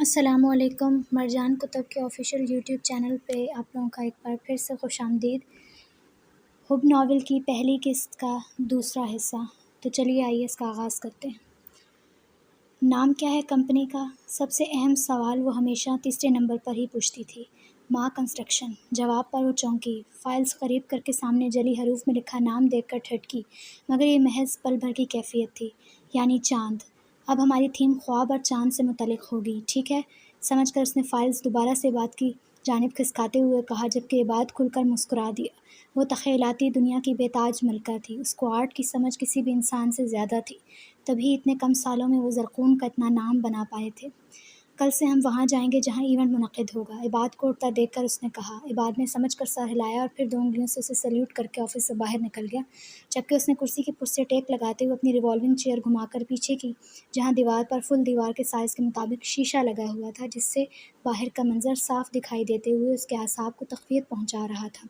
السلام علیکم۔ مرجان کتب کے آفیشیل یوٹیوب چینل پہ آپ لوگوں کا ایک بار پھر سے خوش آمدید۔ حب ناول کی پہلی قسط کا دوسرا حصہ۔ تو چلیے آئیے اس کا آغاز کرتے ہیں۔ نام کیا ہے کمپنی کا؟ سب سے اہم سوال وہ ہمیشہ تیسرے نمبر پر ہی پوچھتی تھی۔ ماں کنسٹرکشن۔ جواب پر وہ چونکی، فائلز قریب کر کے سامنے جلی حروف میں لکھا نام دیکھ کر ٹھٹکی، مگر یہ محض پل بھر کی کیفیت تھی، یعنی چاند۔ اب ہماری تھیم خواب اور چاند سے متعلق ہوگی، ٹھیک ہے؟ سمجھ کر اس نے فائلز دوبارہ سے بات کی جانب کھسکاتے ہوئے کہا، جبکہ یہ بات کھل کر مسکرا دیا۔ وہ تخیلاتی دنیا کی بے تاج ملکہ تھی، اس کو آرٹ کی سمجھ کسی بھی انسان سے زیادہ تھی، تبھی اتنے کم سالوں میں وہ زرقون کا اتنا نام بنا پائے تھے۔ کل سے ہم وہاں جائیں گے جہاں ایونٹ منعقد ہوگا، عباد کو اٹھتا دیکھ کر اس نے کہا۔ عباد نے سمجھ کر سر ہلایا اور پھر 2 انگلیوں سے اسے سلیوٹ کر کے آفس سے باہر نکل گیا، جبکہ اس نے کرسی کی پشت سے ٹیک لگاتے ہوئے اپنی ریوالونگ چیئر گھما کر پیچھے کی، جہاں دیوار پر فل دیوار کے سائز کے مطابق شیشہ لگا ہوا تھا، جس سے باہر کا منظر صاف دکھائی دیتے ہوئے اس کے اعصاب کو تقویت پہنچا رہا تھا۔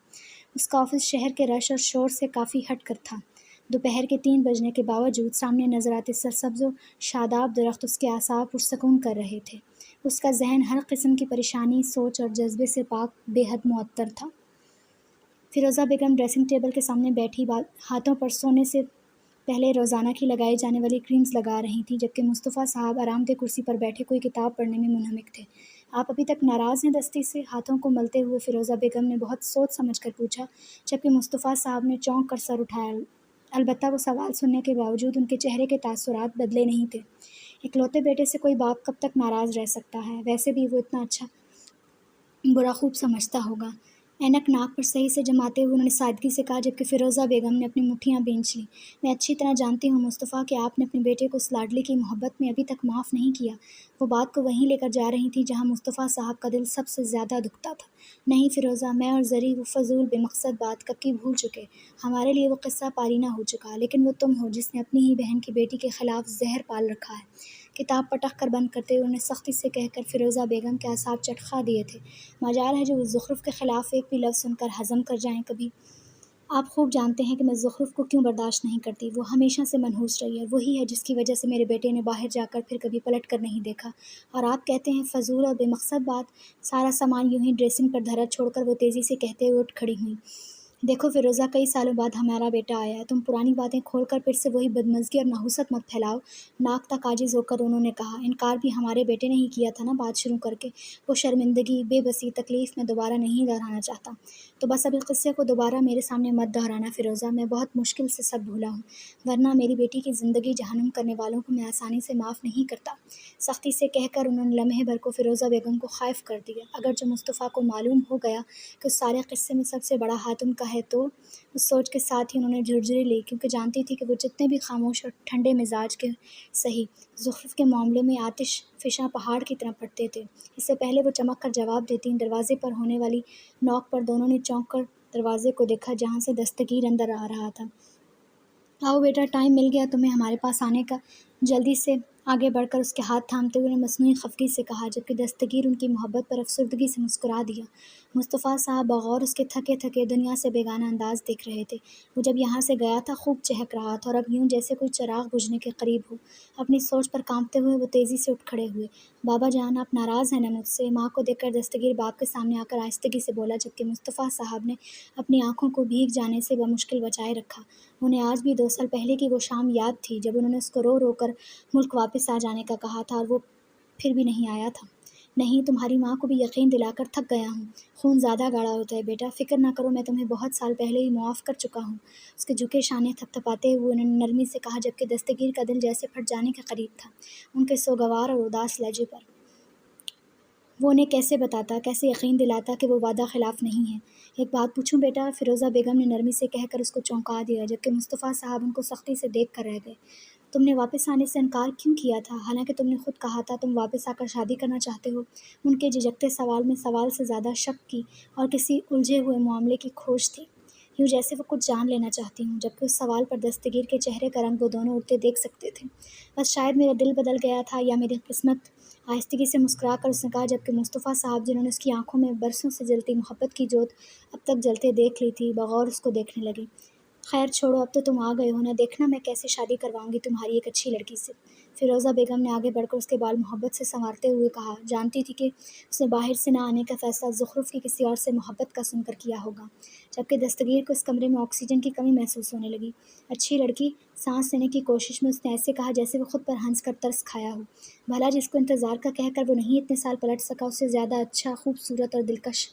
اس کا آفس شہر کے رش اور شور سے کافی ہٹ کر تھا۔ دوپہر کے 3 بجنے کے باوجود سامنے نظر آتے سرسبز و شاداب درخت اس کے اعصاب پرسکون کر رہے تھے۔ اس کا ذہن ہر قسم کی پریشانی، سوچ اور جذبے سے پاک، بے حد معطر تھا۔ فیروزہ بیگم ڈریسنگ ٹیبل کے سامنے بیٹھی ہاتھوں پر سونے سے پہلے روزانہ کی لگائی جانے والی کریمز لگا رہی تھیں، جبکہ مصطفیٰ صاحب آرام دہ کرسی پر بیٹھے کوئی کتاب پڑھنے میں منہمک تھے۔ آپ ابھی تک ناراض ہیں دستی سے؟ ہاتھوں کو ملتے ہوئے فیروزہ بیگم نے بہت سوچ سمجھ کر پوچھا، جبکہ مصطفیٰ صاحب نے چونک کر سر اٹھایا۔ البتہ وہ سوال سننے کے باوجود ان کے چہرے کے تاثرات بدلے نہیں تھے۔ اکلوتے بیٹے سے کوئی باپ کب تک ناراض رہ سکتا ہے؟ ویسے بھی وہ اتنا اچھا برا خوب سمجھتا ہوگا۔ اینک ناک پر صحیح سے جماتے ہوئے انہوں نے سادگی سے کہا، جبکہ فیروزہ بیگم نے اپنی مٹھیاں بھینچ لیں۔ میں اچھی طرح جانتی ہوں مصطفیٰ کہ آپ نے اپنے بیٹے کو اس لاڈلی کی محبت میں ابھی تک معاف نہیں کیا۔ وہ بات کو وہیں لے کر جا رہی تھی جہاں مصطفیٰ صاحب کا دل سب سے زیادہ دکھتا تھا۔ نہیں فیروزہ، میں اور زری وہ فضول بے مقصد بات کب کی بھول چکے۔ ہمارے لیے وہ قصہ پارینہ ہو چکا، لیکن وہ تم ہو جس نے اپنی ہی بہن کی بیٹی کے خلاف زہر پال رکھا ہے۔ کتاب پٹخ کر بند کرتے ہوئے انہوں نے سختی سے کہہ کر فیروزہ بیگم کے اعصاب چٹخا دیے تھے۔ مجال ہے جو زخرف کے خلاف ایک بھی لفظ سن کر ہضم کر جائیں کبھی۔ آپ خوب جانتے ہیں کہ میں زخرف کو کیوں برداشت نہیں کرتی۔ وہ ہمیشہ سے منحوس رہی ہے، وہی ہے جس کی وجہ سے میرے بیٹے نے باہر جا کر پھر کبھی پلٹ کر نہیں دیکھا۔ اور آپ کہتے ہیں فضول اور بے مقصد بات؟ سارا سامان یوں ہی ڈریسنگ پر دھرا چھوڑ کر وہ تیزی سے کہتے ہوئے اٹھ کھڑی ہوئیں۔ دیکھو فیروزہ، کئی سالوں بعد ہمارا بیٹا آیا ہے، تم پرانی باتیں کھول کر پھر سے وہی بدمزگی اور نحوست مت پھیلاؤ۔ ناک تک عاجز ہو کر انہوں نے کہا، انکار بھی ہمارے بیٹے نے ہی کیا تھا نا بات شروع کر کے۔ وہ شرمندگی، بے بسی، تکلیف میں دوبارہ نہیں دہرانا چاہتا۔ تو بس اب اس قصے کو دوبارہ میرے سامنے مت دہرانا فیروزہ، میں بہت مشکل سے سب بھولا ہوں، ورنہ میری بیٹی کی زندگی جہنم کرنے والوں کو میں آسانی سے معاف نہیں کرتا۔ سختی سے کہہ کر انہوں نے لمحے بھر کو فیروزہ بیگم کو خائف کر دیا۔ اگرچہ مصطفیٰ کو معلوم ہو گیا کہ اس سارے قصے میں سب سے بڑا ہاتھ ان کا ہے، تو اس سوچ کے ساتھ ہی انہوں نے جھرجھری لی، کیونکہ جانتی تھی کہ وہ جتنے بھی خاموش اور ٹھنڈے مزاج کے سہی، زخرف کے معاملے میں آتش فشاں پہاڑ کی طرح پڑتے تھے۔ اس سے پہلے وہ چمک کر جواب دیتی، دروازے پر ہونے والی نوک پر دونوں نے چونک کر دروازے کو دیکھا، جہاں سے دستگیر اندر آ رہا تھا۔ آؤ بیٹا، ٹائم مل گیا تمہیں ہمارے پاس آنے کا۔ جلدی سے آگے بڑھ کر اس کے ہاتھ تھامتے ہوئے نے مصنوعی خفگی سے کہا، جبکہ دستگیر ان کی محبت پر افسردگی سے مسکرا دیا۔ مصطفیٰ صاحب بغور اس کے تھکے تھکے دنیا سے بیگانہ انداز دیکھ رہے تھے۔ وہ جب یہاں سے گیا تھا خوب چہک رہا تھا، اور اب یوں جیسے کوئی چراغ بجھنے کے قریب ہو۔ اپنی سوچ پر کانپتے ہوئے وہ تیزی سے اٹھ کھڑے ہوئے۔ بابا جان، آپ ناراض ہیں نا مجھ سے؟ ماں کو دیکھ کر دستگیر باپ کے سامنے آ کر آہستگی سے بولا، جبکہ مصطفیٰ صاحب نے اپنی آنکھوں کو بھیگ جانے سے بمشکل بچائے رکھا۔ انہیں آج بھی 2 سال پہلے کی وہ شام یاد تھی جب انہوں نے اس کو رو رو کر ملک واپس آ جانے کا کہا تھا، اور وہ پھر بھی نہیں آیا تھا۔ نہیں، تمہاری ماں کو بھی یقین دلا کر تھک گیا ہوں۔ خون زیادہ گاڑھا ہوتا ہے بیٹا، فکر نہ کرو، میں تمہیں بہت سال پہلے ہی معاف کر چکا ہوں۔ اس کے جھکے شانے تھپ تھپاتے ہوئے انہوں نے نرمی سے کہا، جبکہ دستگیر کا دل جیسے پھٹ جانے کے قریب تھا ان کے سوگوار اور اداس لہجے پر۔ وہ انہیں کیسے بتاتا، کیسے یقین دلاتا کہ وہ وعدہ خلاف نہیں ہے؟ ایک بات پوچھوں بیٹا؟ فیروزہ بیگم نے نرمی سے کہہ کر اس کو چونکا دیا، جبکہ مصطفیٰ صاحب ان کو سختی سے دیکھ کر رہ گئے۔ تم نے واپس آنے سے انکار کیوں کیا تھا، حالانکہ تم نے خود کہا تھا تم واپس آ کر شادی کرنا چاہتے ہو؟ ان کے جھجکتے سوال میں سوال سے زیادہ شک کی اور کسی الجھے ہوئے معاملے کی کھوج تھی، یوں جیسے وہ کچھ جان لینا چاہتی ہوں۔ جبکہ اس سوال پر دستگیر کے چہرے کا رنگ وہ دونوں اڑتے دیکھ سکتے تھے۔ بس شاید میرا دل بدل گیا تھا یا میری قسمت، آہستگی سے مسکرا کر اس نے کہا، جبکہ مصطفیٰ صاحب جنہوں نے اس کی آنکھوں میں برسوں سے جلتی محبت کی جوت اب تک جلتے دیکھ لی تھی، بغور اس کو دیکھنے لگے۔ خیر چھوڑو، اب تو تم آ گئے ہو نا، دیکھنا میں کیسے شادی کرواؤں گی تمہاری ایک اچھی لڑکی سے۔ فیروزہ بیگم نے آگے بڑھ کر اس کے بال محبت سے سنوارتے ہوئے کہا، جانتی تھی کہ اس نے باہر سے نہ آنے کا فیصلہ زخرف کی کسی اور سے محبت کا سن کر کیا ہوگا، جبکہ دستگیر کو اس کمرے میں آکسیجن کی کمی محسوس ہونے لگی۔ اچھی لڑکی، سانس لینے کی کوشش میں اس نے ایسے کہا جیسے وہ خود پر ہنس کر ترس کھایا ہو۔ بھلا جس کو انتظار کا کہہ کر وہ نہیں اتنے سال پلٹ سکا، اس سے زیادہ اچھا، خوبصورت اور دلکش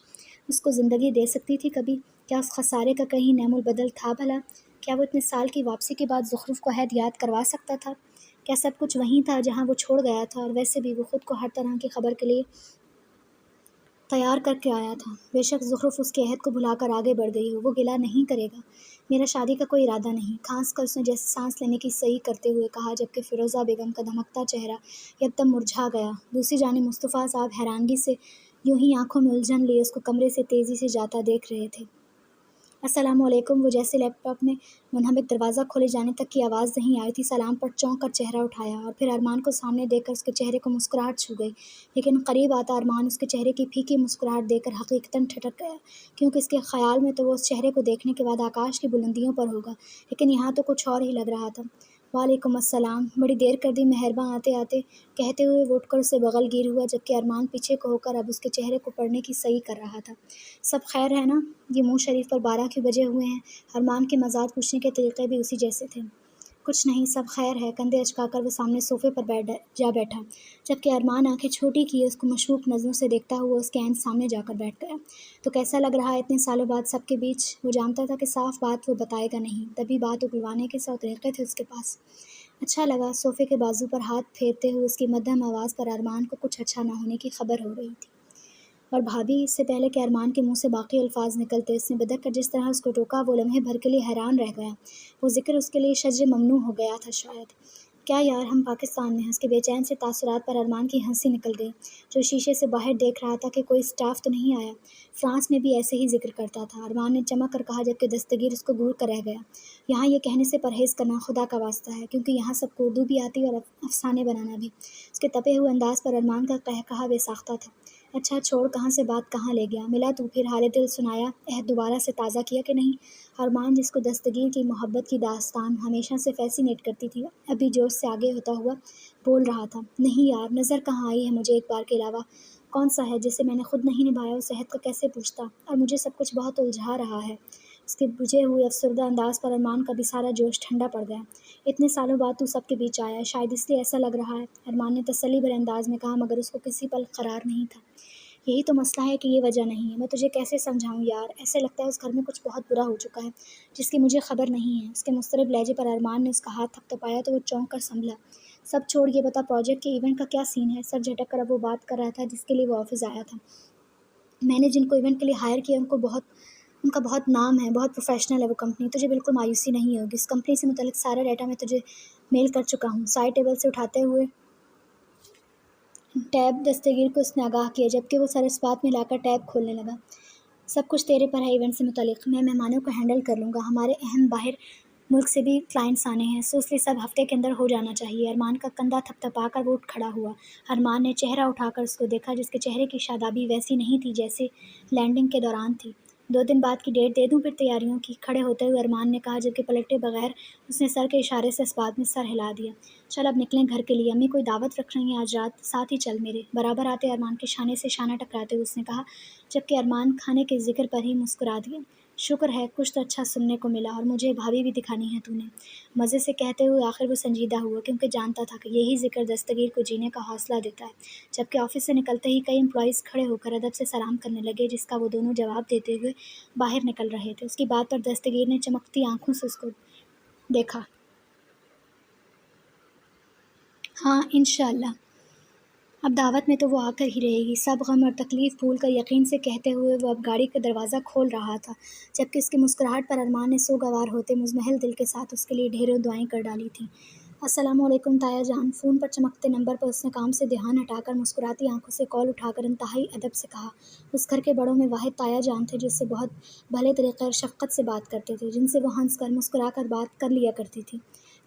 اس کو زندگی دے سکتی تھی کبھی؟ کیا اس خسارے کا کہیں نعم البدل تھا بھلا؟ کیا وہ اتنے سال کی واپسی کے بعد زخرف کو عہد یاد کروا سکتا تھا؟ کیا سب کچھ وہیں تھا جہاں وہ چھوڑ گیا تھا؟ اور ویسے بھی وہ خود کو ہر طرح کی خبر کے لیے تیار کر کے آیا تھا۔ بے شک زخرف اس کے عہد کو بھلا کر آگے بڑھ گئی ہو، وہ گلہ نہیں کرے گا۔ میرا شادی کا کوئی ارادہ نہیں، کھانس کر اس نے جیسے سانس لینے کی صحیح کرتے ہوئے کہا، جبکہ فیروزہ بیگم کا دھمکتا چہرہ یکدم مرجھا گیا۔ دوسری جانب مصطفیٰ صاحب حیرانگی سے یوں ہی آنکھوں میں الجھن لیے اس کو کمرے سے تیزی سے جاتا دیکھ رہے تھے۔ السلام علیکم۔ وہ جیسے لیپ ٹاپ میں منہمک دروازہ کھولے جانے تک کی آواز نہیں آئی تھی، سلام پر چونک کر چہرہ اٹھایا اور پھر ارمان کو سامنے دیکھ کر اس کے چہرے کو مسکراہٹ چھو گئی، لیکن قریب آتا ارمان اس کے چہرے کی پھیکی مسکراہٹ دیکھ کر حقیقتاً ٹھٹک گیا، کیونکہ اس کے خیال میں تو وہ اس چہرے کو دیکھنے کے بعد آکاش کی بلندیوں پر ہوگا، لیکن یہاں تو کچھ اور ہی لگ رہا تھا۔ وعلیکم السلام، بڑی دیر کر دی مہرباں آتے آتے، کہتے ہوئے وہ اٹھ کر اسے بغل گیر ہوا، جبکہ ارمان پیچھے کو ہو کر اب اس کے چہرے کو پڑھنے کی صحیح کر رہا تھا۔ سب خیر ہے نا؟ یہ منہ شریف پر 12 کیوں بجے ہوئے ہیں؟ ارمان کے مزاج پوچھنے کے طریقے بھی اسی جیسے تھے۔ کچھ نہیں، سب خیر ہے، کندھے اچکا کر وہ سامنے صوفے پر جا بیٹھا، جبکہ ارمان آنکھیں چھوٹی کیے اس کو مشکوک نظروں سے دیکھتا ہوا اس کے عین سامنے جا کر بیٹھ گیا۔ تو کیسا لگ رہا ہے اتنے سالوں بعد سب کے بیچ؟ وہ جانتا تھا کہ صاف بات وہ بتائے گا نہیں، تبھی بات اگلوانے کے 100 طریقے تھے اس کے پاس۔ اچھا لگا۔ صوفے کے بازو پر ہاتھ پھیرتے ہوئے اس کی مدھم آواز پر ارمان کو کچھ اچھا نہ ہونے کی خبر ہو رہی تھی، اور بھابھی، اس سے پہلے کہ ارمان کے منہ سے باقی الفاظ نکلتے، اس نے بدک کر جس طرح اس کو ٹوکا، وہ لمحے بھر کے لیے حیران رہ گیا۔ وہ ذکر اس کے لیے شجر ممنوع ہو گیا تھا شاید۔ کیا یار، ہم پاکستان میں ہیں؟ اس کے بے چین سے تاثرات پر ارمان کی ہنسی نکل گئی، جو شیشے سے باہر دیکھ رہا تھا کہ کوئی اسٹاف تو نہیں آیا۔ فرانس میں بھی ایسے ہی ذکر کرتا تھا، ارمان نے چمک کر کہا، جبکہ دستگیر اس کو گور کر رہ گیا۔ یہاں یہ کہنے سے پرہیز کرنا خدا کا واسطہ ہے، کیونکہ یہاں سب کو اردو بھی آتی اور افسانے بنانا بھی۔ اس کے تپے ہوئے انداز پر ارمان کا قہقہا بے ساختہ تھا۔ اچھا چھوڑ، کہاں سے بات کہاں لے گیا؟ ملا تو پھر حال دل سنایا، عہد دوبارہ سے تازہ کیا کہ نہیں؟ ارمان، جس کو دستگیر کی محبت کی داستان ہمیشہ سے فیسینیٹ کرتی تھی، ابھی جوش سے آگے ہوتا ہوا بول رہا تھا، نہیں یار، نظر کہاں آئی ہے مجھے ایک بار کے علاوہ؟ کون سا ہے جسے میں نے خود نہیں نبھایا؟ اس عہد کا کیسے پوچھتا؟ اور مجھے سب کچھ بہت الجھا رہا ہے۔ اس کے بجھے ہوئے افسردہ انداز پر ارمان کا بھی سارا جوش ٹھنڈا پڑ گیا۔ اتنے سالوں بعد تو سب کے بیچ آیا ہے، شاید اس لیے ایسا لگ رہا ہے، ارمان نے تسلی بھرے انداز میں کہا، مگر اس کو کسی پل قرار نہیں تھا۔ یہی تو مسئلہ ہے کہ یہ وجہ نہیں ہے، میں تجھے کیسے سمجھاؤں یار؟ ایسے لگتا ہے اس گھر میں کچھ بہت برا ہو چکا ہے، جس کی مجھے خبر نہیں ہے۔ اس کے مضطرب لہجے پر ارمان نے اس کا ہاتھ تھپتھپایا تو وہ چونک کر سنبھلا۔ سب چھوڑ، یہ بتا پروجیکٹ کے ایونٹ کا کیا سین ہے؟ سر جھٹک کر اب وہ بات کر رہا تھا جس کے لیے وہ آفس آیا تھا۔ میں نے جن کو ایونٹ کے لیے ہائر کیا ان کا بہت نام ہے، بہت پروفیشنل ہے وہ کمپنی، تجھے بالکل مایوسی نہیں ہوگی۔ اس کمپنی سے متعلق سارا ڈیٹا میں تجھے میل کر چکا ہوں۔ سائڈ ٹیبل سے اٹھاتے ہوئے ٹیب دستگیر کو اس نے آگاہ کیا، جبکہ وہ سر اس بات میں لا کر ٹیب کھولنے لگا۔ سب کچھ تیرے پر ہے ایونٹ سے متعلق، میں مہمانوں کو ہینڈل کر لوں گا، ہمارے اہم باہر ملک سے بھی کلائنٹس آنے ہیں، سو اس لیے سب ہفتے کے اندر ہو جانا چاہیے۔ ارمان کا کندھا تھپتھپا کر وہ اٹھ کھڑا ہوا۔ ارمان نے چہرہ اٹھا کر اس کو دیکھا، جس کے چہرے کی شادابی ویسی نہیں تھی جیسے لینڈنگ کے دوران تھی۔ 2 دن بعد کی ڈیٹ دے دوں پھر تیاریوں کی؟ کھڑے ہوتے ہوئے ارمان نے کہا، جبکہ پلٹے بغیر اس نے سر کے اشارے سے اس بات میں سر ہلا دیا۔ چل اب نکلیں گھر کے لیے، امی کوئی دعوت رکھ رہی ہیں آج رات، ساتھ ہی چل میرے۔ برابر آتے ارمان کے شانے سے شانہ ٹکراتے ہوئے اس نے کہا، جبکہ ارمان کھانے کے ذکر پر ہی مسکرا دیا۔ شکر ہے، کچھ تو اچھا سننے کو ملا، اور مجھے بھابھی بھی دکھانی ہے تو نے، مزے سے کہتے ہوئے آخر وہ سنجیدہ ہوا، کیونکہ جانتا تھا کہ یہی ذکر دستگیر کو جینے کا حوصلہ دیتا ہے۔ جبکہ آفس سے نکلتے ہی کئی امپلائیز کھڑے ہو کر ادب سے سلام کرنے لگے، جس کا وہ دونوں جواب دیتے ہوئے باہر نکل رہے تھے۔ اس کی بات پر دستگیر نے چمکتی آنکھوں سے اس کو دیکھا۔ ہاں انشاءاللہ، اب دعوت میں تو وہ آ کر ہی رہے گی، سب غم اور تکلیف بھول کر یقین سے کہتے ہوئے وہ اب گاڑی کا دروازہ کھول رہا تھا، جبکہ اس کی مسکراہٹ پر ارمان نے سوگوار ہوتے مزمحل دل کے ساتھ اس کے لیے ڈھیروں دعائیں کر ڈالی تھیں۔ السلام علیکم تایا جان، فون پر چمکتے نمبر پر اس نے کام سے دھیان ہٹا کر مسکراتی آنکھوں سے کال اٹھا کر انتہائی ادب سے کہا۔ اس گھر کے بڑوں میں واحد تایا جان تھے جو اس سے بہت بھلے طریقے اور شفقت سے بات کرتے تھے، جن سے وہ ہنس کر مسکرا کر بات کر لیا کرتی تھی۔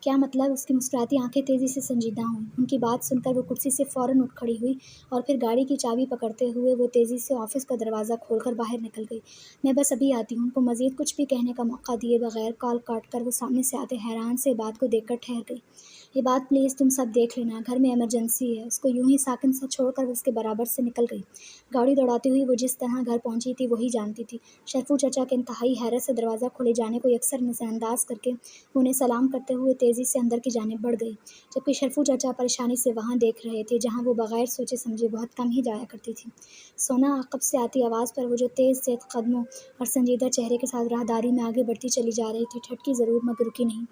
کیا مطلب؟ اس کی مسکراتی آنکھیں تیزی سے سنجیدہ ہوئیں۔ ان کی بات سن کر وہ کرسی سے فوراً اٹھ کھڑی ہوئی اور پھر گاڑی کی چابی پکڑتے ہوئے وہ تیزی سے آفس کا دروازہ کھول کر باہر نکل گئی۔ میں بس ابھی آتی ہوں۔ ان کو مزید کچھ بھی کہنے کا موقع دیے بغیر کال کاٹ کر وہ سامنے سے آتے حیران سے بات کو دیکھ کر ٹھہر گئی۔ یہ بات پلیز تم سب دیکھ لینا، گھر میں ایمرجنسی ہے۔ اس کو یوں ہی ساکن سا چھوڑ کر اس کے برابر سے نکل گئی۔ گاڑی دوڑاتی ہوئی وہ جس طرح گھر پہنچی تھی وہی جانتی تھی۔ شرفو چچا کے انتہائی حیرت سے دروازہ کھولے جانے کو یکسر نظر انداز کر کے وہ انہیں سلام کرتے ہوئے تیزی سے اندر کی جانب بڑھ گئی، جبکہ شرفو چچا پریشانی سے وہاں دیکھ رہے تھے جہاں وہ بغیر سوچے سمجھے بہت کم ہی جایا کرتی تھی۔ سونا عقب سے آتی آواز پر وہ جو تیز تیز قدموں اور سنجیدہ چہرے کے ساتھ راہداری میں آگے بڑھتی چلی جا رہی تھی، ٹھٹکی ضرور مگر رکی نہیں۔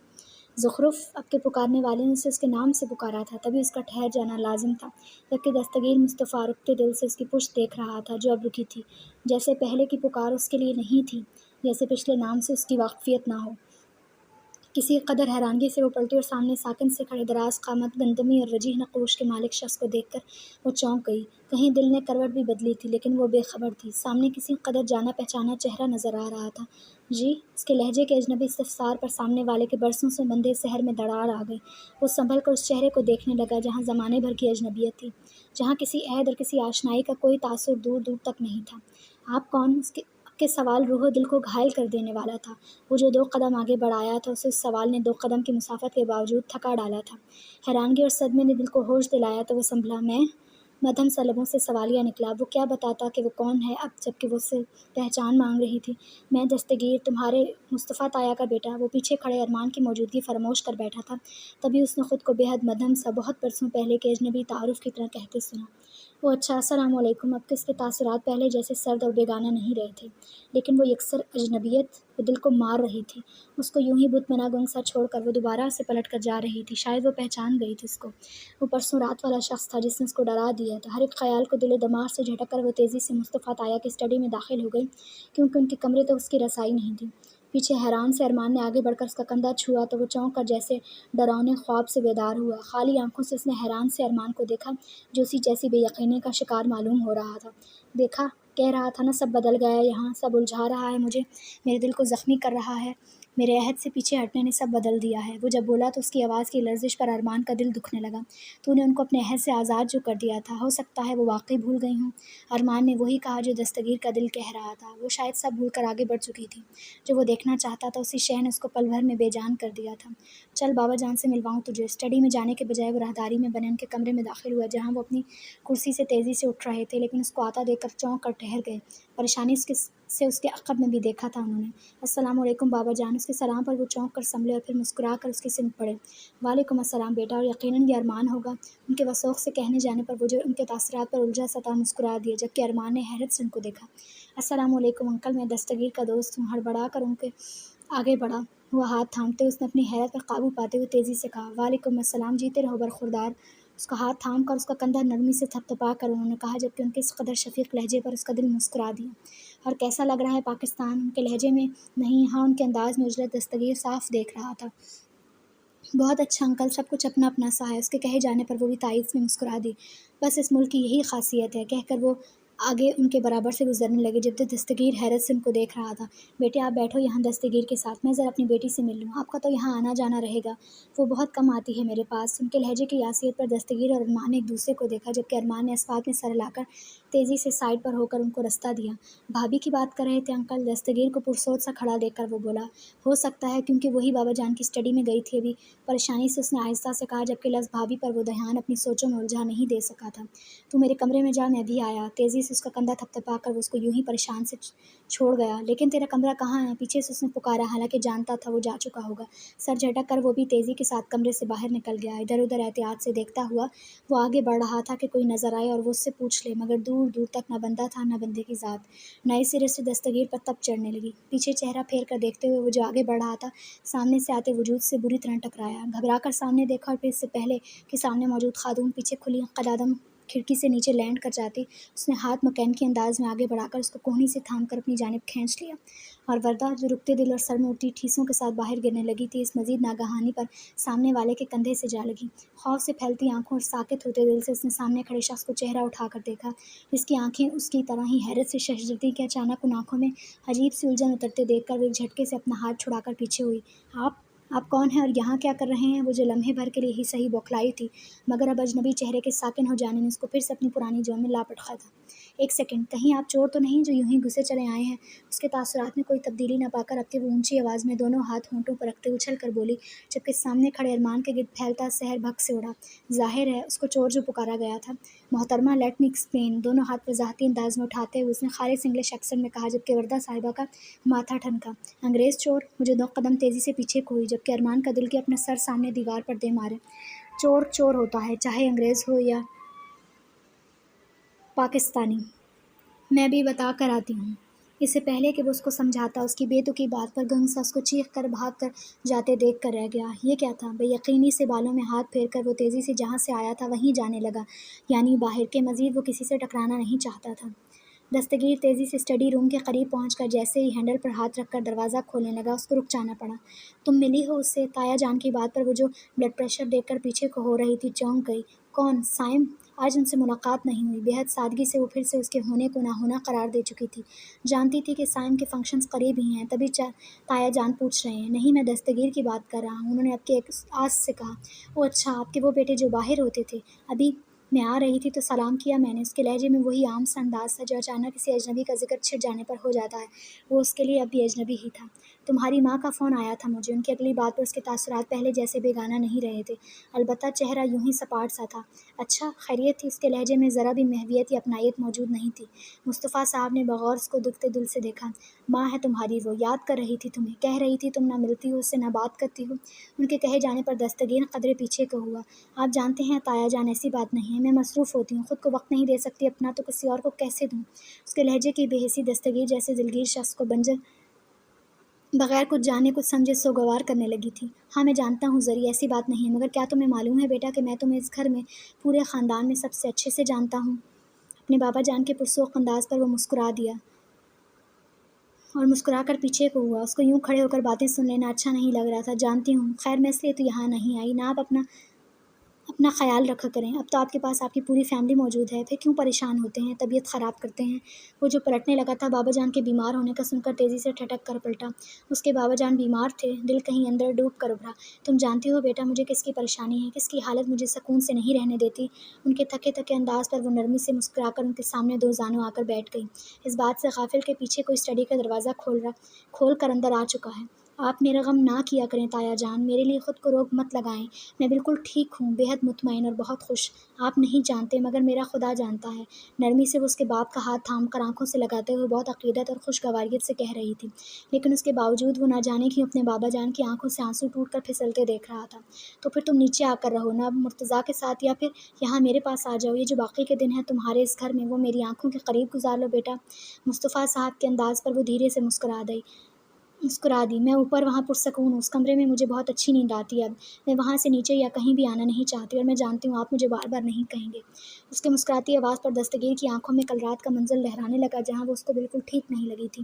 زخرف اب کے پکارنے والے نے اسے اس کے نام سے پکارا تھا، تبھی اس کا ٹھہر جانا لازم تھا، جبکہ دستگیر مصطفیٰ رکتے دل سے اس کی پشت دیکھ رہا تھا جو اب رکی تھی، جیسے پہلے کی پکار اس کے لیے نہیں تھی، جیسے پچھلے نام سے اس کی واقفیت نہ ہو۔ کسی قدر حیرانگی سے وہ پلٹی اور سامنے ساکن سے کھڑے دراز قامت گندمی اور وجیح نقوش کے مالک شخص کو دیکھ کر وہ چونک گئی۔ کہیں دل نے کروٹ بھی بدلی تھی لیکن وہ بے خبر تھی۔ سامنے کسی قدر جانا پہچانا چہرہ نظر آ رہا تھا۔ جی؟ اس کے لہجے کے اجنبی استفسار پر سامنے والے کے برسوں سے بندھے سحر میں دراڑ آ گئی۔ وہ سنبھل کر اس چہرے کو دیکھنے لگا جہاں زمانے بھر کی اجنبیت تھی، جہاں کسی عہد اور کسی آشنائی کا کوئی تاثر دور دور تک نہیں تھا۔ آپ کون؟ اس کے سوال روح و دل کو گھائل کر دینے والا تھا۔ وہ جو 2 قدم آگے بڑھایا تھا اسے اس سوال نے 2 قدم کی مسافت کے باوجود تھکا ڈالا تھا۔ حیرانگی اور صدمے نے دل کو ہوش دلایا تو وہ سنبھلا۔ میں؟ مدھم سا لبوں سے سوالیہ نکلا۔ وہ کیا بتاتا کہ وہ کون ہے اب جبکہ وہ اس سے پہچان مانگ رہی تھی۔ میں دستگیر، تمہارے مصطفیٰ تایا کا بیٹا۔ وہ پیچھے کھڑے ارمان کی موجودگی فراموش کر بیٹھا تھا، تبھی اس نے خود کو بے حد مدھم سا بہت برسوں پہلے کے اجنبی تعارف کی طرح کہتے سنا۔ وہ اچھا، السلام علیکم۔ اب اس کے تاثرات پہلے جیسے سرد اور بیگانہ نہیں رہے تھے، لیکن وہ یکسر اجنبیت وہ دل کو مار رہی تھی۔ اس کو یوں ہی بت بنا گنگ سا چھوڑ کر وہ دوبارہ سے پلٹ کر جا رہی تھی۔ شاید وہ پہچان گئی تھی اس کو۔ وہ پرسوں رات والا شخص تھا جس نے اس کو ڈرا دیا تھا۔ ہر ایک خیال کو دل و دماغ سے جھٹک کر وہ تیزی سے مصطفیٰ تایا کی اسٹڈی میں داخل ہو گئی، کیونکہ ان کے کمرے تک اس کی رسائی نہیں تھی۔ پیچھے حیران سے ارمان نے آگے بڑھ کر اس کا کندھا چھوا تو وہ چونک کر جیسے ڈراؤنے خواب سے بیدار ہوا۔ خالی آنکھوں سے اس نے حیران سے ارمان کو دیکھا جو اسی جیسی بے یقینی کا شکار معلوم ہو رہا تھا۔ دیکھا، کہہ رہا تھا نا سب بدل گیا ہے یہاں، سب الجھا رہا ہے مجھے، میرے دل کو زخمی کر رہا ہے، میرے عہد سے پیچھے ہٹنے نے سب بدل دیا ہے۔ وہ جب بولا تو اس کی آواز کی لرزش پر ارمان کا دل دکھنے لگا۔ تو نے ان کو اپنے عہد سے آزاد جو کر دیا تھا، ہو سکتا ہے وہ واقعی بھول گئی ہوں۔ ارمان نے وہی کہا جو دستگیر کا دل کہہ رہا تھا۔ وہ شاید سب بھول کر آگے بڑھ چکی تھی۔ جو وہ دیکھنا چاہتا تھا اسی شے نے اس کو پل بھر میں بے جان کر دیا تھا۔ چل بابا جان سے ملواؤں تجھے۔ اسٹڈی میں جانے کے بجائے وہ راہداری میں بنے ان کے کمرے میں داخل ہوا جہاں وہ اپنی کرسی سے تیزی سے اٹھ رہے تھے، لیکن اس کو آتا دیکھ کر چونک کر ٹھہر گئے۔ پریشانی سے اس کے عقب میں بھی دیکھا تھا انہوں نے۔ السلام علیکم بابا جان۔ اس کے سلام پر وہ چونک کر سنبھلے اور پھر مسکرا کر اس کی سمت پڑے۔ وعلیکم السلام بیٹا، اور یقیناً یہ ارمان ہوگا۔ ان کے وثوق سے کہنے جانے پر وہ جو ان کے تاثرات پر الجھا سا تھا مسکرا دیا، جبکہ ارمان نے حیرت سے ان کو دیکھا۔ السلام علیکم انکل، میں دستگیر کا دوست ہوں۔ ہڑبڑا کر ان کے آگے بڑھا ہوا ہاتھ تھامتے اس نے اپنی حیرت پر قابو پاتے ہوئے تیزی سے کہا، وعلیکم السلام، جیتے رہو برخوردار۔ اس کا ہاتھ تھام کر اس کا کندھا نرمی سے تھپتھپا کر انہوں نے کہا، جبکہ ان کے اس قدر شفیق لہجے پر اس کا دل مسکرا دیا۔ اور کیسا لگ رہا ہے پاکستان؟ ان کے لہجے میں نہیں، ہاں ان کے انداز میں اجلت دستگیر صاف دیکھ رہا تھا۔ بہت اچھا انکل، سب کچھ اپنا اپنا سا ہے۔ اس کے کہے جانے پر وہ بھی تائید میں مسکرا دی۔ بس اس ملک کی یہی خاصیت ہے، کہہ کر وہ آگے ان کے برابر سے گزرنے لگے، جب دستگیر حیرت سے ان کو دیکھ رہا تھا۔ بیٹے آپ بیٹھو یہاں دستگیر کے ساتھ، میں ذرا اپنی بیٹی سے مل لوں، آپ کا تو یہاں آنا جانا رہے گا، وہ بہت کم آتی ہے میرے پاس۔ ان کے لہجے کی یاسیت پر دستگیر اور ارمان نے ایک دوسرے کو دیکھا، جبکہ ارمان نے اسفاد میں سر ہلا کر تیزی سے سائڈ پر ہو کر ان کو رستہ دیا۔ بھابھی کی بات کر رہے تھے انکل؟ دستگیر کو پرسوچ سا کھڑا دیکھ کر وہ بولا۔ ہو سکتا ہے، کیونکہ وہی بابا جان کی اسٹڈی میں گئی تھی ابھی، پریشانی سے اس نے آہستہ سے کہا، جبکہ لفظ بھابھی پر وہ دھیان اپنی سوچوں میں الجھا نہیں دے سکا تھا۔ تو میرے کمرے میں جا، میں بھی آیا۔ تیزی سے اس کا کندھا تھپتھپا کر وہ اس کو یوں ہی پریشان سے چھوڑ گیا۔ لیکن تیرا کمرہ کہاں ہے؟ پیچھے سے اس نے پکارا، حالانکہ جانتا تھا وہ جا چکا ہوگا۔ سر جھٹک کر وہ بھی تیزی کے ساتھ کمرے سے باہر نکل گیا۔ ادھر ادھر احتیاط سے دیکھتا ہوا وہ آگے بڑھ رہا تھا کہ کوئی نظر آئے اور وہ اس سے پوچھ لے، مگر دور دور تک نہ بندہ تھا نہ بندے کی ذات۔ نئے سرے سے دستگیر پر تپ چڑھنے لگی۔ پیچھے چہرہ پھیر کر دیکھتے ہوئے وہ جو آگے بڑھ رہا تھا سامنے سے آتے وجود سے بری طرح ٹکرایا۔ گھبرا کر سامنے دیکھا اور پھر اس سے پہلے کہ سامنے موجود خاتون پیچھے کھلی قدادم کھڑکی سے نیچے لینڈ کر جاتی، اس نے ہاتھ مکینکی انداز میں آگے بڑھا کر اس کو کوہنی سے تھام کر اپنی جانب کھینچ لیا، اور وردہ جو رکتے دل اور سر میں اٹھی ٹھیسوں کے ساتھ باہر گرنے لگی تھی، اس مزید ناگہانی پر سامنے والے کے کندھے سے جا لگی۔ خوف سے پھیلتی آنکھوں اور ساکت ہوتے دل سے اس نے سامنے کھڑے شخص کو چہرہ اٹھا کر دیکھا، جس کی آنکھیں اس کی طرح ہی حیرت سے ششدرتی کہ اچانک ان آنکھوں میں عجیب سی الجھن اترتے دیکھ کر وہ ایک جھٹکے سے اپنا ہاتھ چھڑا کر پیچھے ہوئی۔ آپ کون ہیں اور یہاں کیا کر رہے ہیں؟ وہ جو لمحے بھر کے لیے ہی صحیح بوکھلائی تھی، مگر اب اجنبی چہرے کے ساکن ہو جانے نے اس کو پھر سے اپنی پرانی جون میں لا پٹخا تھا۔ ایک سیکنڈ، کہیں آپ چور تو نہیں جو یوں ہی گھسے چلے آئے ہیں؟ اس کے تاثرات میں کوئی تبدیلی نہ پا کر اب کہ وہ اونچی آواز میں دونوں ہاتھ ہونٹوں پر رکھتے اچھل کر بولی، جبکہ سامنے کھڑے ارمان کے گرد پھیلتا سحر بھگ سے اڑا۔ ظاہر ہے اس کو چور جو پکارا گیا تھا۔ محترمہ لیٹ می ایکسپلین، دونوں ہاتھ وضاحتی انداز میں اٹھاتے ہوئے اس نے خالص انگلش ایکسنٹ میں کہا، جبکہ وردہ صاحبہ کا ماتھا ٹھنکا۔ انگریز چور؟ مجھے 2 قدم تیزی سے پیچھے کو ہوئی، جبکہ ارمان کا دل کی اپنا سر سامنے دیوار پر دے مارے۔ چور چور ہوتا ہے، چاہے انگریز ہو یا پاکستانی۔ میں بھی بتا کر آتی ہوں۔ اس سے پہلے کہ وہ اس کو سمجھاتا، اس کی بے تکی بات پر گنگ سا اس کو چیخ کر بھاگ کر جاتے دیکھ کر رہ گیا۔ یہ کیا تھا؟ بے یقینی سے بالوں میں ہاتھ پھیر کر وہ تیزی سے جہاں سے آیا تھا وہیں جانے لگا، یعنی باہر کے مزید وہ کسی سے ٹکرانا نہیں چاہتا تھا۔ دستگیر تیزی سے اسٹڈی روم کے قریب پہنچ کر جیسے ہی ہینڈل پر ہاتھ رکھ کر دروازہ کھولنے لگا، اس کو رک جانا پڑا۔ تم ملی ہو اس سے؟ تایا جان کی بات پر وہ جو بلڈ پریشر دیکھ کر پیچھے کو ہو رہی تھی چونک گئی۔ کون؟ سائم؟ آج ان سے ملاقات نہیں ہوئی۔ بے حد سادگی سے وہ پھر سے اس کے ہونے کو نہ ہونا قرار دے چکی تھی۔ جانتی تھی کہ سائم کے فنکشنز قریب ہی ہیں، تبھی تایا جان پوچھ رہے ہیں۔ نہیں، میں دستگیر کی بات کر رہا ہوں، انہوں نے اب کے ایک آس سے کہا۔ اوہ اچھا، آپ کے وہ بیٹے جو باہر ہوتے تھے؟ ابھی میں آ رہی تھی تو سلام کیا میں نے۔ اس کے لہجے میں وہی عام سا انداز تھا جو اچانک کسی اجنبی کا ذکر چھڑ جانے پر ہو جاتا ہے۔ وہ اس کے لیے اب بھی اجنبی ہی تھا۔ تمہاری ماں کا فون آیا تھا مجھے۔ ان کی اگلی بات پر اس کے تاثرات پہلے جیسے بیگانہ نہیں رہے تھے، البتہ چہرہ یوں ہی سپاٹ سا تھا۔ اچھا، خیریت تھی؟ اس کے لہجے میں ذرا بھی محویت یا اپنائیت موجود نہیں تھی۔ مصطفیٰ صاحب نے بغور اس کو دکھتے دل سے دیکھا۔ ماں ہے تمہاری، وہ یاد کر رہی تھی تمہیں، کہہ رہی تھی تم نہ ملتی ہو اس سے نہ بات کرتی ہو۔ ان کے کہے جانے پر دستگیر قدرے پیچھے کو ہوا۔ آپ جانتے ہیں تایا جان، ایسی بات نہیں ہے، میں مصروف ہوتی ہوں، خود کو وقت نہیں دے سکتی، اپنا تو کسی اور کو کیسے دوں؟ اس کے لہجے کی بے حسی دستگیر جیسے دلگیر شخص کو بغیر کچھ جانے کچھ سمجھے سوگوار کرنے لگی تھی۔ ہاں میں جانتا ہوں زری، ایسی بات نہیں ہے، مگر کیا تمہیں معلوم ہے بیٹا کہ میں تمہیں اس گھر میں پورے خاندان میں سب سے اچھے سے جانتا ہوں؟ اپنے بابا جان کے پرسوخ انداز پر وہ مسکرا دیا اور مسکرا کر پیچھے کو ہوا۔ اس کو یوں کھڑے ہو کر باتیں سن لینا اچھا نہیں لگ رہا تھا۔ جانتی ہوں، خیر میں اس لیے تو یہاں نہیں آئی نہ، آپ اپنا خیال رکھا کریں، اب تو آپ کے پاس آپ کی پوری فیملی موجود ہے، پھر کیوں پریشان ہوتے ہیں، طبیعت خراب کرتے ہیں؟ وہ جو پلٹنے لگا تھا بابا جان کے بیمار ہونے کا سن کر تیزی سے ٹھٹک کر پلٹا۔ اس کے بابا جان بیمار تھے؟ دل کہیں اندر ڈوب کر ابھرا۔ تم جانتی ہو بیٹا مجھے کس کی پریشانی ہے، کس کی حالت مجھے سکون سے نہیں رہنے دیتی؟ ان کے تھکے تھکے انداز پر وہ نرمی سے مسکرا کر ان کے سامنے دو زانوں آ کر بیٹھ گئی، اس بات سے غافل کہ پیچھے کوئی اسٹڈی کا دروازہ کھول کر اندر آ چکا ہے۔ آپ میرا غم نہ کیا کریں تایا جان، میرے لیے خود کو روک مت لگائیں، میں بالکل ٹھیک ہوں، بے حد مطمئن اور بہت خوش۔ آپ نہیں جانتے مگر میرا خدا جانتا ہے۔ نرمی سے وہ اس کے باپ کا ہاتھ تھام کر آنکھوں سے لگاتے ہوئے بہت عقیدت اور خوشگواریت سے کہہ رہی تھی، لیکن اس کے باوجود وہ نہ جانے کیوں اپنے بابا جان کی آنکھوں سے آنسو ٹوٹ کر پھسلتے دیکھ رہا تھا۔ تو پھر تم نیچے آ کر رہو نہ، اب مرتضیٰ کے ساتھ، یا پھر یہاں میرے پاس آ جاؤ، یہ جو باقی کے دن ہیں تمہارے اس گھر میں وہ میری آنکھوں کے قریب گزار لو بیٹا۔ مصطفیٰ صاحب کے انداز پر وہ دھیرے سے مسکرا دی۔ میں اوپر وہاں پرسکون ہوں، اس کمرے میں مجھے بہت اچھی نیند آتی ہے، اب میں وہاں سے نیچے یا کہیں بھی آنا نہیں چاہتی، اور میں جانتی ہوں آپ مجھے بار بار نہیں کہیں گے۔ اس کے مسکراتی آواز پر دستگیر کی آنکھوں میں کل رات کا منظر لہرانے لگا جہاں وہ اس کو بالکل ٹھیک نہیں لگی تھی۔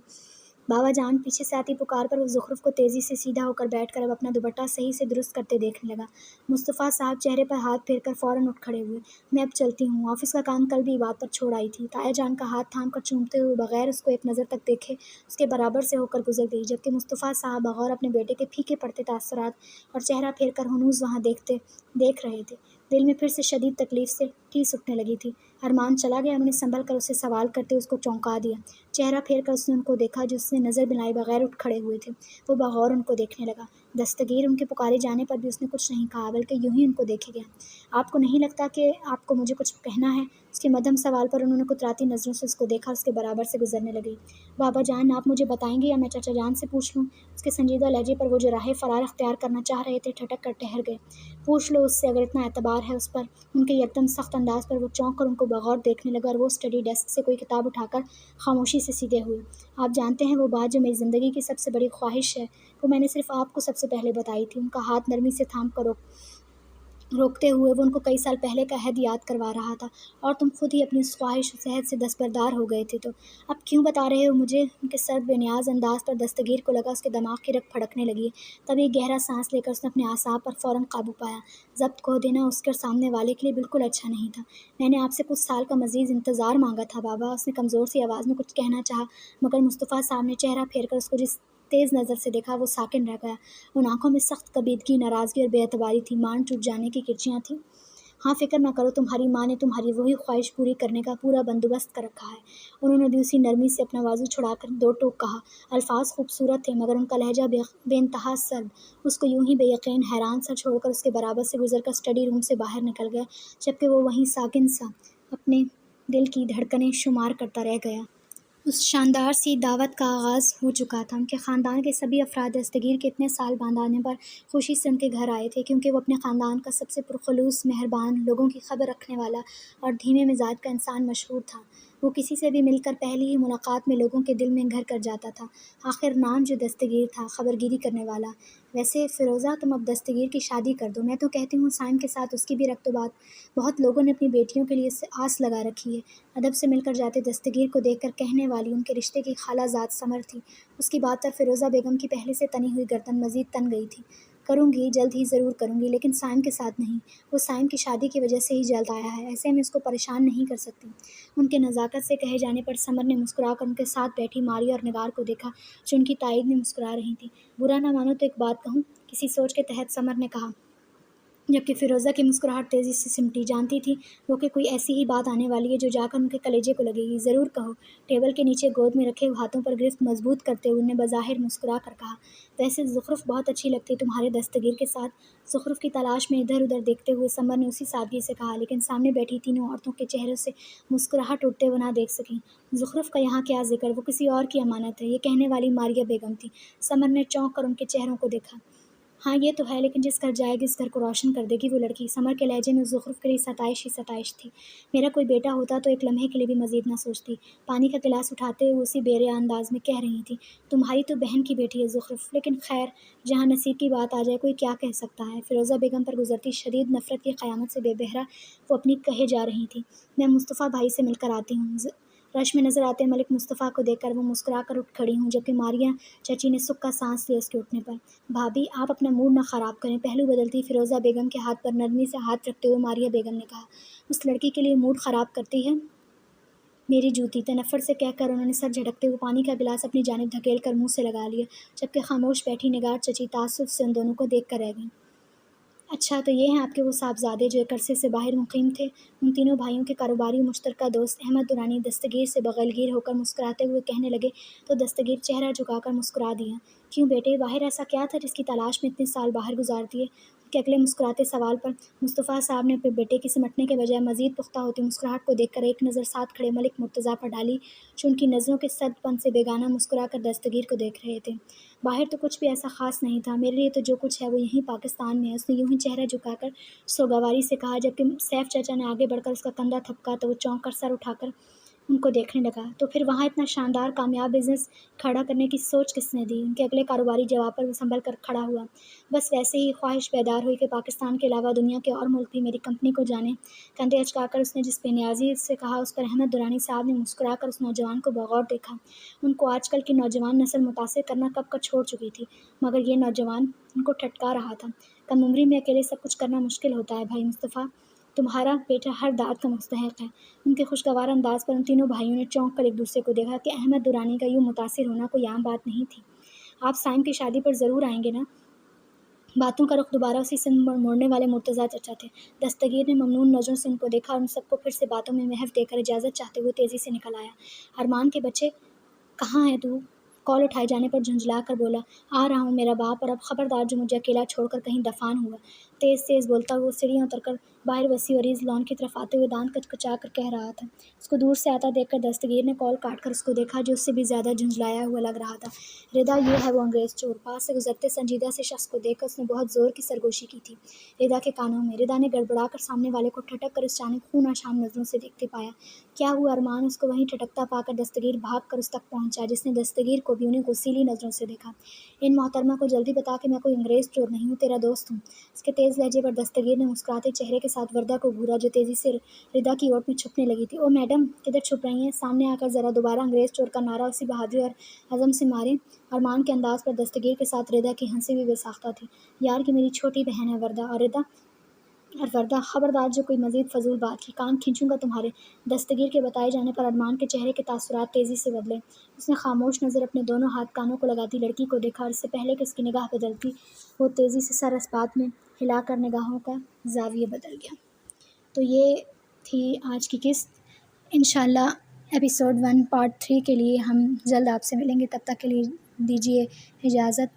بابا جان، پیچھے سے آتی پکار پر وہ زخرف کو تیزی سے سیدھا ہو کر بیٹھ کر اب اپنا دوپٹہ صحیح سے درست کرتے دیکھنے لگا۔ مصطفیٰ صاحب چہرے پر ہاتھ پھیر کر فوراً اٹھ کھڑے ہوئے۔ میں اب چلتی ہوں، آفس کا کام کل بھی بات پر چھوڑ آئی تھی۔ تایا جان کا ہاتھ تھام کر چومتے ہوئے بغیر اس کو ایک نظر تک دیکھے اس کے برابر سے ہو کر گزر گئی، جبکہ مصطفیٰ صاحب بغور اپنے بیٹے کے پھیکے پڑتے تاثرات اور چہرہ پھیر کر ہنوز وہاں دیکھ رہے تھے۔ دل میں پھر سے شدید تکلیف سے ٹھیس اٹھنے لگی تھی۔ ارمان چلا گیا؟ انہوں نے سنبھل کر اسے سوال کرتے اس کو چونکا دیا۔ چہرہ پھیر کر اس نے ان کو دیکھا جو اس نے نظر ملائے بغیر اٹھ کھڑے ہوئے تھے۔ وہ بغور ان کو دیکھنے لگا۔ دستگیر، ان کے پکارے جانے پر بھی اس نے کچھ نہیں کہا بلکہ یوں ہی ان کو دیکھے گیا۔ آپ کو نہیں لگتا کہ آپ کو مجھے کچھ کہنا ہے؟ اس کے مدھم سوال پر انہوں نے کتراتی نظروں سے اس کو دیکھا، اس کے برابر سے گزرنے لگی۔ بابا جان، آپ مجھے بتائیں گے یا میں چچا جان سے پوچھ لوں؟ اس کے سنجیدہ لہجے پر وہ جو راہ فرار اختیار کرنا چاہ رہے تھے ٹھٹک کر ٹھہر گئے۔ پوچھ لو اس سے، اگر اتنا اعتبار ہے اس پر۔ ان کے یکدم سخت انداز پر وہ چونک کر ان کو بغور دیکھنے لگا اور وہ اسٹڈی ڈیسک سے کوئی کتاب اٹھا کر خاموشی سے سیدھے ہوئے۔ آپ جانتے ہیں وہ بات جو میری زندگی کی سب سے بڑی خواہش ہے، وہ میں نے صرف آپ کو سب سے پہلے بتائی تھی۔ ان کا ہاتھ نرمی سے تھام کر روکتے ہوئے وہ ان کو کئی سال پہلے کا عہد یاد کروا رہا تھا، اور تم خود ہی اپنی اس خواہش اس عہد سے دستبردار ہو گئے تھے، تو اب کیوں بتا رہے ہو مجھے؟ ان کے سرد بے نیاز انداز پر دستگیر کو لگا اس کے دماغ کی رگ پھڑکنے لگی ہے۔ تب ایک گہرا سانس لے کر اس نے اپنے اعصاب پر فوراً قابو پایا۔ ضبط کھو دینا اس کے سامنے والے کے لیے بالکل اچھا نہیں تھا۔ میں نے آپ سے کچھ سال کا مزید انتظار مانگا تھا بابا، اس نے کمزور سی آواز میں کچھ کہنا چاہا، مگر مصطفیٰ صاحب نے چہرہ پھیر کر اس کو جس تیز نظر سے دیکھا وہ ساکن رہ گیا۔ ان آنکھوں میں سخت کبیدگی، ناراضگی اور بے اعتباری تھی، مان ٹوٹ جانے کی کرچیاں تھیں۔ ہاں فکر نہ کرو، تمہاری ماں نے تمہاری وہی خواہش پوری کرنے کا پورا بندوبست کر رکھا ہے۔ انہوں نے بھی اسی نرمی سے اپنا بازو چھڑا کر دو ٹوک کہا۔ الفاظ خوبصورت تھے مگر ان کا لہجہ بے انتہا سرد۔ اس کو یوں ہی بے یقین حیران سا چھوڑ کر اس کے برابر سے گزر کر اسٹڈی روم سے باہر نکل گیا، جبکہ وہ وہیں ساکن سا اپنے دل کی دھڑکنیں شمار کرتا رہ گیا۔ اس شاندار سی دعوت کا آغاز ہو چکا تھا۔ ان کے خاندان کے سبھی افراد دستگیر کے اتنے سال بعد آنے پر خوشی سے ان کے گھر آئے تھے، کیونکہ وہ اپنے خاندان کا سب سے پرخلوص، مہربان، لوگوں کی خبر رکھنے والا اور دھیمے مزاج کا انسان مشہور تھا۔ وہ کسی سے بھی مل کر پہلی ہی ملاقات میں لوگوں کے دل میں گھر کر جاتا تھا۔ آخر نام جو دستگیر تھا، خبرگیری کرنے والا۔ ویسے فیروزہ، تم اب دستگیر کی شادی کر دو، میں تو کہتی ہوں سائم کے ساتھ اس کی بھی رکھ دو بات۔ بہت لوگوں نے اپنی بیٹیوں کے لیے اس سے آس لگا رکھی ہے۔ ادب سے مل کر جاتے دستگیر کو دیکھ کر کہنے والی ان کے رشتے کی خالہ زاد سمر تھی۔ اس کی بات پر فیروزہ بیگم کی پہلے سے تنی ہوئی گردن مزید تن گئی تھی۔ کروں گی، جلد ہی ضرور کروں گی، لیکن سائم کے ساتھ نہیں۔ وہ سائم کی شادی کی وجہ سے ہی جلد آیا ہے، ایسے میں اس کو پریشان نہیں کر سکتی۔ ان کے نزاکت سے کہے جانے پر سمر نے مسکرا کر ان کے ساتھ بیٹھی ماریہ اور نگار کو دیکھا، جو ان کی تائید میں مسکرا رہی تھیں۔ برا نہ مانو تو ایک بات کہوں، کسی سوچ کے تحت سمر نے کہا، جبکہ فیروزہ کی مسکراہٹ تیزی سے سمٹی۔ جانتی تھی وہ کہ کوئی ایسی ہی بات آنے والی ہے جو جا کر ان کے کلیجے کو لگے گی۔ ضرور کہو، ٹیبل کے نیچے گود میں رکھے ہاتھوں پر گرفت مضبوط کرتے ہوئے انہیں بظاہر مسکرا کر کہا۔ ویسے زخرف بہت اچھی لگتی تمہارے دستگیر کے ساتھ۔ زخرف کی تلاش میں ادھر ادھر دیکھتے ہوئے سمر نے اسی سادگی سے کہا، لیکن سامنے بیٹھی تینوں عورتوں کے چہروں سے مسکراہٹ اٹھتے ہوئے نہ دیکھ سکیں۔ زخرف کا یہاں کیا ذکر، وہ کسی اور کی امانت ہے، یہ کہنے والی ماریہ بیگم تھی۔ سمر نے چونک کر ان کے چہروں کو دیکھا۔ ہاں یہ تو ہے، لیکن جس گھر جائے گی اس گھر کو روشن کر دے گی وہ لڑکی۔ سمر کے لہجے میں زخرف کے لیے ستائش ہی ستائش تھی۔ میرا کوئی بیٹا ہوتا تو ایک لمحے کے لیے بھی مزید نہ سوچتی۔ پانی کا گلاس اٹھاتے ہوئے اسی بے ریا انداز میں کہہ رہی تھی۔ تمہاری تو بہن کی بیٹی ہے زخرف، لیکن خیر، جہاں نصیب کی بات آ جائے کوئی کیا کہہ سکتا ہے۔ فیروزہ بیگم پر گزرتی شدید نفرت کی قیامت سے بے بہرا وہ اپنی کہے جا رہی تھی۔ میں مصطفیٰ بھائی سے مل کر آتی ہوں۔ رش میں نظر آتے ملک مصطفیٰ کو دیکھ کر وہ مسکرا کر اٹھ کھڑی ہوں، جبکہ ماریہ چچی نے سکھ کا سانس لیا اس کے اٹھنے پر۔ بھابھی آپ اپنا موڈ نہ خراب کریں، پہلو بدلتی فیروزہ بیگم کے ہاتھ پر نرمی سے ہاتھ رکھتے ہوئے ماریہ بیگم نے کہا۔ اس لڑکی کے لیے موڈ خراب کرتی ہے میری جوتی، تنفر سے کہہ کر انہوں نے سر جھٹکتے ہوئے پانی کا گلاس اپنی جانب دھکیل کر منہ سے لگا لیا، جبکہ خاموش بیٹھی نگار چچی تعصب سے ان دونوں کو دیکھ کر رہ گئیں۔ اچھا تو یہ ہیں آپ کے وہ صاحبزادے جو ایک عرصے سے باہر مقیم تھے؟ ان تینوں بھائیوں کے کاروباری مشترکہ دوست احمد درانی دستگیر سے بغلگیر ہو کر مسکراتے ہوئے کہنے لگے تو دستگیر چہرہ جھکا کر مسکرا دیا۔ کیوں بیٹے، باہر ایسا کیا تھا جس کی تلاش میں اتنے سال باہر گزار دیے؟ ان کے اگلے مسکراتے سوال پر مصطفیٰ صاحب نے اپنے بیٹے کی سمٹنے کے بجائے مزید پختہ ہوتی مسکراہٹ کو دیکھ کر ایک نظر ساتھ کھڑے ملک مرتضیٰ پر ڈالی، جو ان کی نظروں کے سرد پن سے بیگانہ مسکرا کر دستگیر کو دیکھ رہے تھے۔ باہر تو کچھ بھی ایسا خاص نہیں تھا، میرے لیے تو جو کچھ ہے وہ یہیں پاکستان میں ہے، اس نے یوں ہی چہرہ جھکا کر سوگواری سے کہا، جبکہ سیف چچا نے آگے بڑھ کر اس کا کندھا تھپکا تو وہ چونک کر سر اٹھا کر ان کو دیکھنے لگا۔ تو پھر وہاں اتنا شاندار کامیاب بزنس کھڑا کرنے کی سوچ کس نے دی؟ ان کے اگلے کاروباری جواب پر وہ سنبھل کر کھڑا ہوا۔ بس ویسے ہی خواہش بیدار ہوئی کہ پاکستان کے علاوہ دنیا کے اور ملک بھی میری کمپنی کو جانیں۔ کندھے اچکا کر اس نے جس بے نیازی سے کہا، اس پر احمد درانی صاحب نے مسکرا کر اس نوجوان کو بغور دیکھا۔ ان کو آج کل کی نوجوان نسل متاثر کرنا کب کا چھوڑ چکی تھی، مگر یہ نوجوان ان کو ٹھٹکا رہا تھا۔ کم عمری میں اکیلے سب کچھ کرنا مشکل ہوتا ہے بھائی مصطفیٰ، تمہارا بیٹا ہر داد کا مستحق ہے۔ ان کے خوشگوار انداز پر ان تینوں بھائیوں نے چونک کر ایک دوسرے کو دیکھا کہ احمد درانی کا یوں متاثر ہونا کوئی عام بات نہیں تھی۔ آپ سائم کی شادی پر ضرور آئیں گے نا؟ باتوں کا رخ دوبارہ اسی سمت موڑنے والے مرتضیٰ چچا تھے۔ دستگیر نے ممنون نظروں سے ان کو دیکھا اور ان سب کو پھر سے باتوں میں محو دے کر اجازت چاہتے ہوئے تیزی سے نکل آیا۔ ارمان کے بچے کہاں ہیں تو؟ کال اٹھائے جانے پر جھنجھلا کر بولا، آ رہا ہوں میرا باپ، اور اب خبردار جو مجھے اکیلا چھوڑ کر کہیں دفان ہوا۔ تیز تیز بولتا ہوا سیڑھیاں اتر کر باہر وسیع و عریض لان کی طرف آتے ہوئے دانت کچکچا کر کہہ رہا تھا۔ اس کو دور سے آتا دیکھ کر دستگیر نے کال کاٹ کر اس کو دیکھا، جو اس سے بھی زیادہ جھنجھلایا ہوا لگ رہا تھا۔ ردا، یہ ہے وہ انگریز چور۔ پاس سے گزرتے سنجیدہ سے شخص کو دیکھ کر اس نے بہت زور کی سرگوشی کی تھی ردا کے کانوں میں۔ ردا نے گڑبڑا کر سامنے والے کو ٹھٹک کر اس جانب خون آشام نظروں سے دیکھتے پایا۔ کیا ہوا ارمان؟ اس کو وہیں ٹھٹکتا پا کر دستگیر بھاگ کر اس تک پہنچا، جس نے دستگیر کو بھی انہیں غصیلی نظروں سے دیکھا۔ ان محترمہ کو جلدی بتا کہ میں کوئی انگریز چور نہیں ہوں، تیرا دوست ہوں۔ اس کے تیز لہجے پر دستگیر نے مسکراتے چہرے کے ساتھ وردہ کو گھورا، جو تیزی سے ردا کی اوٹ میں چھپنے لگی تھی۔ او میڈم، کدھر چھپ رہی ہیں؟ سامنے آ کر ذرا دوبارہ انگریز چور کا نعرہ اسی بہادری اور عزم سے ماریں۔ ارمان کے انداز پر دستگیر کے ساتھ ردا کی ہنسی بھی بے ساختہ تھی۔ یار، یہ میری چھوٹی بہن ہے وردہ، اور ردا اور وردہ خبردار جو کوئی مزید فضول بات کی، کان کھینچوں گا تمہارے۔ دستگیر کے بتائے جانے پر ارمان کے چہرے کے تاثرات تیزی سے بدلے۔ اس نے خاموش نظر اپنے دونوں ہاتھ کانوں کو لگاتی لڑکی کو دیکھا، اور اس سے پہلے کہ اس کی نگاہ بدلتی وہ تیزی سے سر اس بات میں ہلا کر نگاہوں کا زاویہ بدل گیا۔ تو یہ تھی آج کی قسط۔ انشاءاللہ ایپیسوڈ 1 پارٹ 3 کے لیے ہم جلد آپ سے ملیں گے، تب تک کے لیے دیجیے اجازت۔